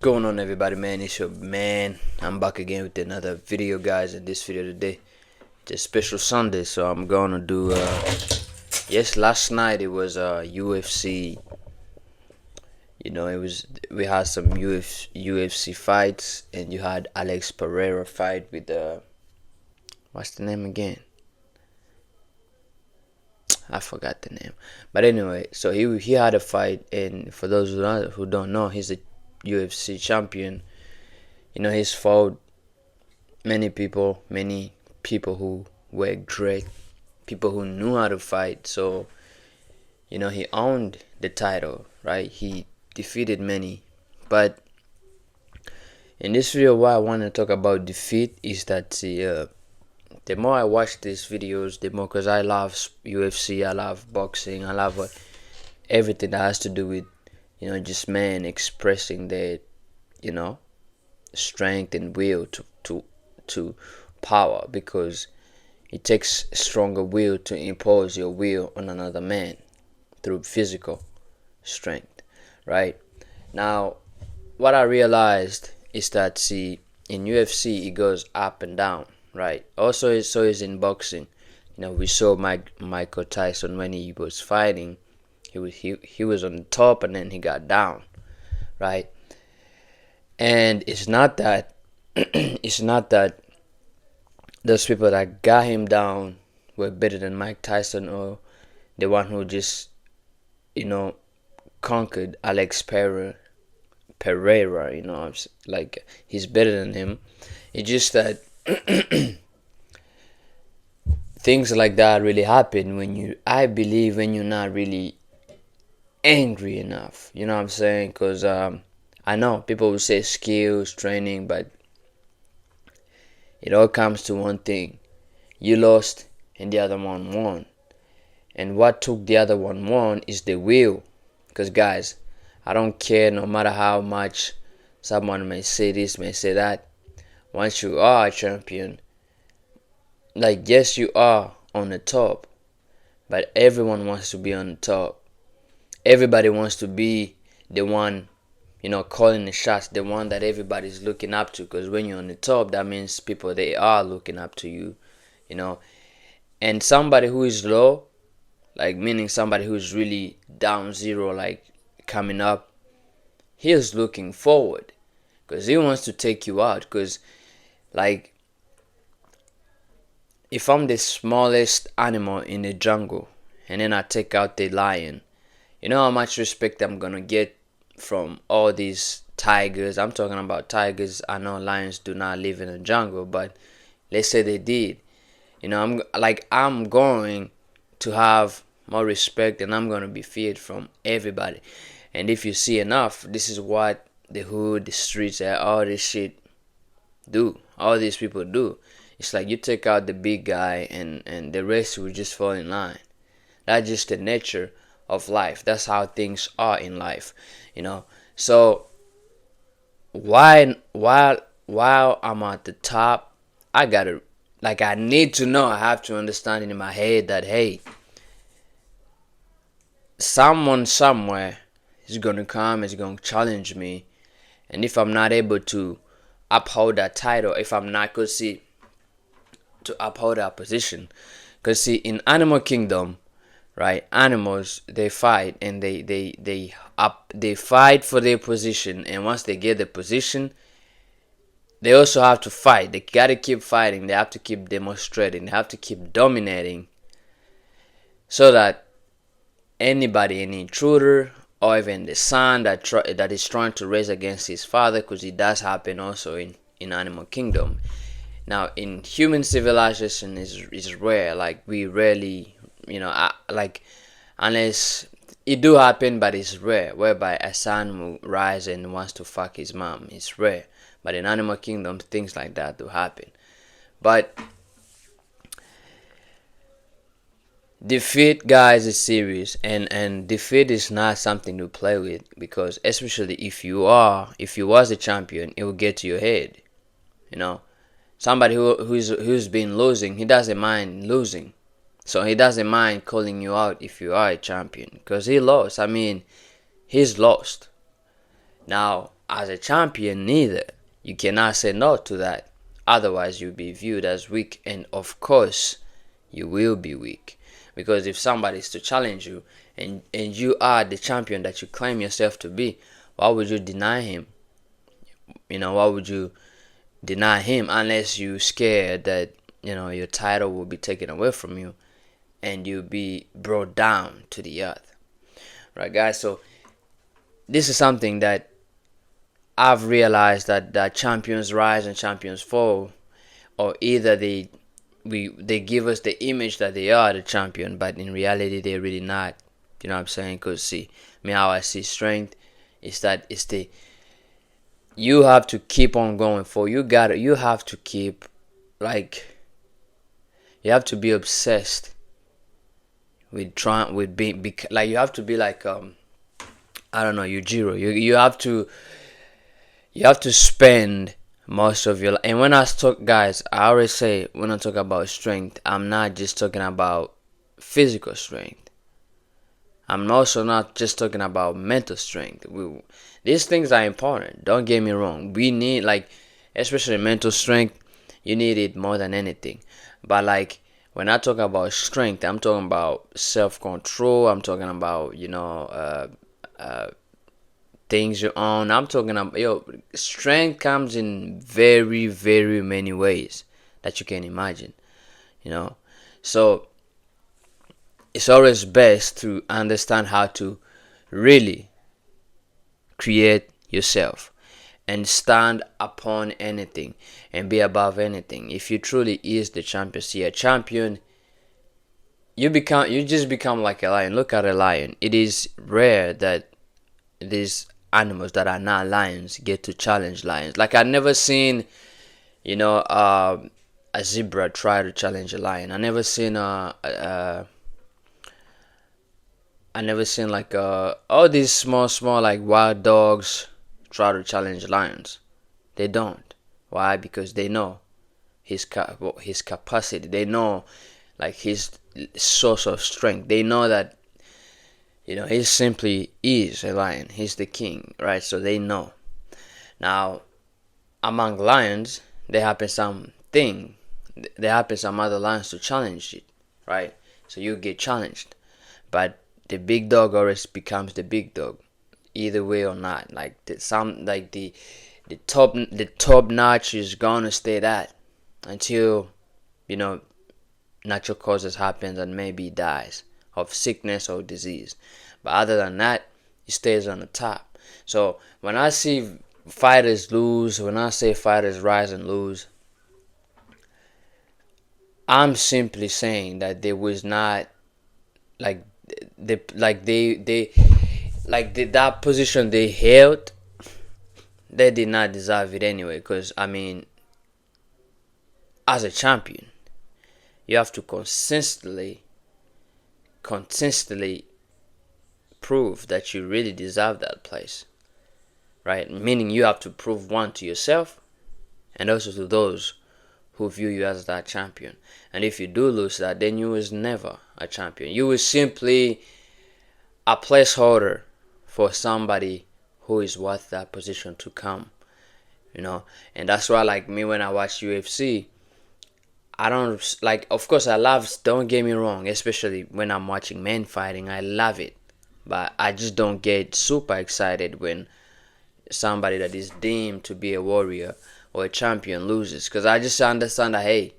Going on, everybody, man? It's your man. I'm back again with another video, guys. In this video today, it's a special Sunday, so I'm gonna do yes, last night it was UFC. It was, we had some UFC fights, and you had Alex Pereira fight with what's the name again? I forgot the name. But anyway, so he had a fight, and for those who don't know, he's a UFC champion. He's fought many people who were great, people who knew how to fight. So, he owned the title, right? He defeated many. But in this video, what I want to talk about defeat is that the more I watch these videos, the more, because I love UFC, I love boxing, I love everything that has to do with, just men expressing their, you know, strength and will to power, because it takes stronger will to impose your will on another man through physical strength, right? Now, what I realized is that, see, in UFC it goes up and down, right? Also, so is in boxing. We saw Michael Tyson when he was fighting. He was on the top and then he got down, right? And it's not that it's not that those people that got him down were better than Mike Tyson, or the one who just, you know, conquered Alex Pereira. Like, he's better than him. It's just that things like that really happen I believe, when you're not really angry enough. You know what I'm saying? Because I know people will say skills, training, but it all comes to one thing: you lost and the other one won. And what took the other one won is the will. Because, guys, I don't care no matter how much someone may say this, may say that. Once you are a champion, like, yes, you are on the top, but everyone wants to be on the top. Everybody wants to be the one, calling the shots, the one that everybody's looking up to. Because when you're on the top, that means people, they are looking up to you, you know. And somebody who is low, like, meaning somebody who's really down zero, like coming up, he is looking forward because he wants to take you out. Because, like, if I'm the smallest animal in the jungle and then I take out the lion, you know how much respect I'm gonna get from all these tigers. I'm talking about tigers. I know lions do not live in the jungle, but let's say they did. I'm going to have more respect, and I'm gonna be feared from everybody. And if you see enough, this is what the hood, the streets, all this shit do. All these people do. It's like you take out the big guy, and the rest will just fall in line. That's just the nature of life. That's how things are in life. So while I'm at the top, I gotta, like, I need to know. I have to understand it in my head that, hey, someone somewhere is gonna come, is gonna challenge me, and if I'm not able to uphold that title, if I'm not gonna see to uphold that position, because, see, in Animal Kingdom, right, animals, they fight, and they fight for their position, and once they get the position, they also have to fight. They gotta keep fighting. They have to keep demonstrating. They have to keep dominating, so that anybody, any intruder, or even the son that is trying to raise against his father, because it does happen also in Animal Kingdom. Now, in human civilization is rare. Like, we rarely, like, unless it do happen, but it's rare. Whereby a son will rise and wants to fuck his mom. It's rare. But in Animal Kingdom, things like that do happen. But defeat, guys, is serious, and defeat is not something to play with, because especially if you was a champion, it will get to your head. Somebody who's been losing, he doesn't mind losing, so he doesn't mind calling you out if you are a champion, because he lost. I mean, he's lost. Now, as a champion, neither. You cannot say no to that. Otherwise, you'll be viewed as weak, and of course, you will be weak. Because if somebody is to challenge you, and you are the champion that you claim yourself to be, why would you deny him? Why would you deny him unless you're scared that your title will be taken away from you and you'll be brought down to the earth, right, guys? So this is something that I've realized, that champions rise and champions fall, or either they give us the image that they are the champion, but in reality they're really not. You know what I'm saying? Because see, me, how I see strength is that it's the you have to keep on going for. You have to keep, like, you have to be obsessed with trying with being like, you have to be like, I don't know, Yujiro. You have to spend most of your life. And when I talk, guys, I always say, when I talk about strength, I'm not just talking about physical strength. I'm also not just talking about mental strength. These things are important. Don't get me wrong. We need, like, especially mental strength, you need it more than anything. But like, when I talk about strength, I'm talking about self-control. I'm talking about things you own. I'm talking about, strength comes in very, very many ways that you can imagine. So it's always best to understand how to really create yourself and stand upon anything and be above anything. If you truly is the champion, see a champion, you just become like a lion. Look at a lion. It is rare that these animals that are not lions get to challenge lions. Like, I've never seen a zebra try to challenge a lion. I never seen like all these small like wild dogs try to challenge lions. They don't. Why? Because they know his capacity. They know, like, his source of strength. They know that he simply is a lion. He's the king, right? So they know. Now, among lions, there happens some other lions to challenge it, right? So you get challenged, but the big dog always becomes the big dog, either way or not. Like, the top notch is gonna stay that until natural causes happens and maybe dies of sickness or disease. But other than that, it stays on the top. So when I see fighters lose, when I say fighters rise and lose, I'm simply saying that there was not, like, that position they held, they did not deserve it anyway. Because, I mean, as a champion, you have to consistently prove that you really deserve that place, right? Meaning, you have to prove, one, to yourself, and also to those who view you as that champion. And if you do lose that, then you was never a champion. You was simply a placeholder for somebody who is worth that position to come. And that's why, like me, when I watch UFC, I don't like. Of course, I love. Don't get me wrong. Especially when I'm watching men fighting, I love it. But I just don't get super excited when somebody that is deemed to be a warrior or a champion loses, because I just understand that, hey,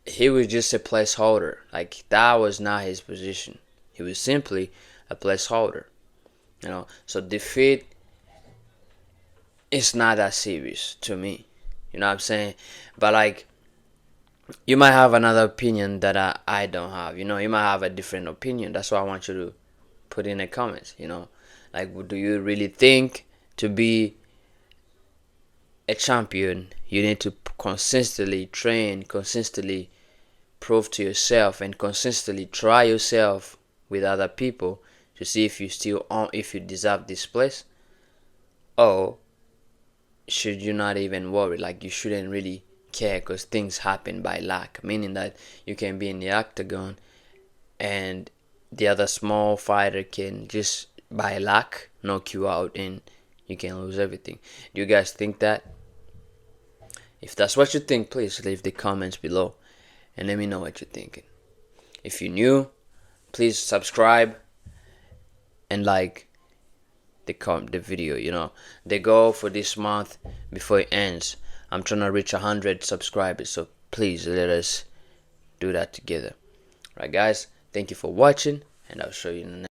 he was just a placeholder. Like, that was not his position. He was simply a placeholder. So defeat is not that serious to me. You know what I'm saying? But, like, you might have another opinion that I don't have. You might have a different opinion. That's why I want you to put in the comments. Like, do you really think to be a champion, you need to consistently train, consistently prove to yourself, and consistently try yourself with other people to see if you deserve this place? Or should you not even worry? Like, you shouldn't really care because things happen by luck, meaning that you can be in the octagon and the other small fighter can just by luck knock you out, and you can lose everything. Do you guys think that? If that's what you think, please leave the comments below and let me know what you're thinking. If you're new, please subscribe and like the video. The goal for this month before it ends, I'm trying to reach 100 subscribers, so please let us do that together. Alright guys, thank you for watching, and I'll show you in the next